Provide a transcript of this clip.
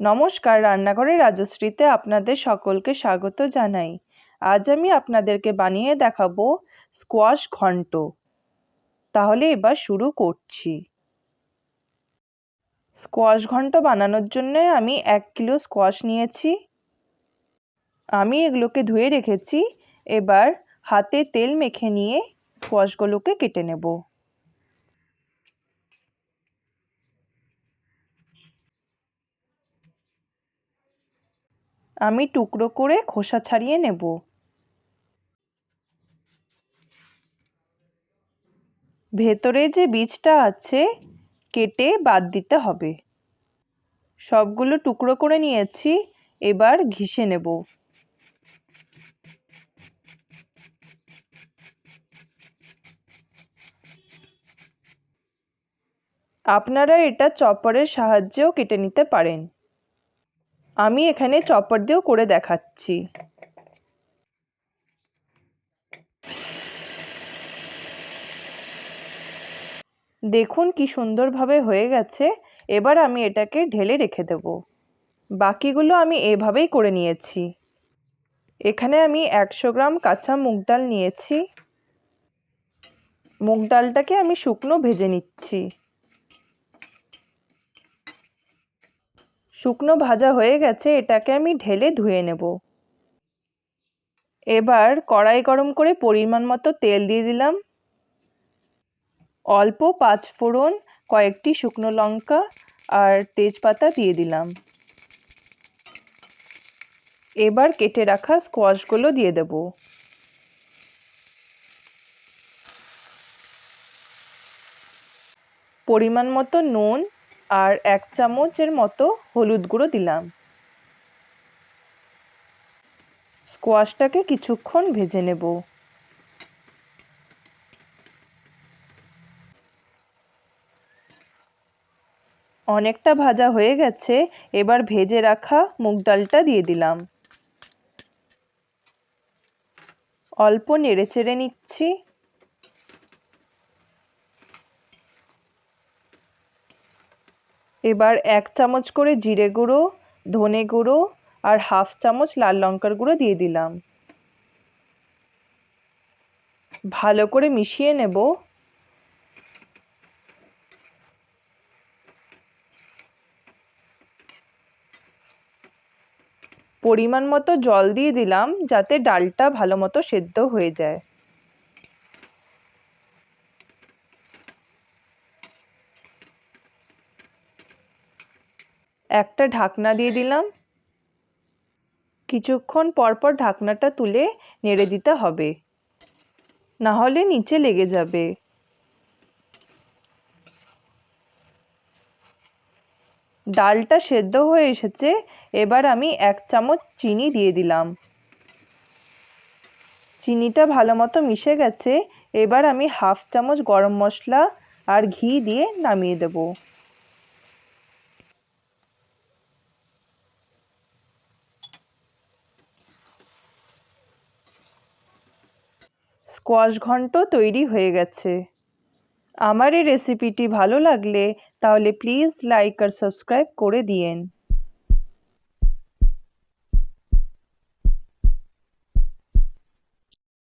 নমস্কার, রান্নাঘরে রাজশ্রীতে আপনাদের সকলকে স্বাগত জানাই। আজ আমি আপনাদেরকে বানিয়ে দেখাবো স্কোয়াশ ঘন্ট। তাহলে এবার শুরু করছি। স্কোয়াশ ঘন্ট বানানোর জন্য আমি 1 কিলো স্কোয়াশ নিয়েছি। আমি এগুলোকে ধুয়ে রেখেছি। এবার হাতে তেল মেখে নিয়ে স্কোয়াশগুলোকে কেটে নেব। আমি টুকরো করে খোসা ছাড়িয়ে নেব। ভেতরে যে বীজটা আছে কেটে বাদ দিতে হবে। সবগুলো টুকরো করে নিয়েছি। এবার ঘিষে নেব। আপনারা এটা চপারের সাহায্যেও কেটে নিতে পারেন। আমি এখানে চপার দিয়েও করে দেখাচ্ছি। দেখুন কি সুন্দরভাবে হয়ে গেছে। এবার আমি এটাকে ঢেলে রেখে দেব। বাকিগুলো আমি এভাবেই করে নিয়েছি। এখানে আমি 100 গ্রাম কাঁচা মুগ ডাল নিয়েছি। মুগ ডালটাকে আমি শুকনো ভেজে নিচ্ছি। শুকনো ভাজা হয়ে গেছে, এটাকে আমি ঢেলে ধুয়ে নেব। এবার কড়াই গরম করে পরিমাণ মতো তেল দিয়ে দিলাম। অল্প 5 ফোড়ন, কয়েকটি শুকনো লঙ্কা আর তেজপাতা দিয়ে দিলাম। এবার কেটে রাখা স্কোয়াশগুলো দিয়ে দেব। পরিমাণ মতো নুন আর 1 চামচের মতো হলুদ গুঁড়ো দিলাম। স্কোয়াশটাকে কিছুক্ষণ ভেজে নেব। অনেকটা ভাজা হয়ে গেছে। এবার ভেজে রাখা মুগ ডালটা দিয়ে দিলাম। অল্প নেড়েচেড়ে নিচ্ছি। এবার 1 চামচ করে জিরে গুঁড়ো, ধনে গুঁড়ো আর হাফ চামচ লাল লঙ্কার গুঁড়ো দিয়ে দিলাম। ভালো করে মিশিয়ে নেব। পরিমাণ মতো জল দিয়ে দিলাম যাতে ডালটা ভালো মতো সেদ্ধ হয়ে যায়। একটা ঢাকনা দিয়ে দিলাম। কিছুক্ষণ পরপর ঢাকনাটা তুলে নেড়ে দিতে হবে, না হলে নিচে লেগে যাবে। ডালটা সেদ্ধ হয়ে এসেছে। এবার আমি 1 চামচ চিনি দিয়ে দিলাম। চিনিটা ভালো মতো মিশে গেছে। এবার আমি হাফ চামচ গরম মশলা আর ঘি দিয়ে নামিয়ে দেব। স্কোয়াশ ঘন্ট তৈরি হয়ে গেছে। আমার এই রেসিপিটি ভালো লাগলে তাহলে প্লিজ লাইক আর সাবস্ক্রাইব করে দিয়েন।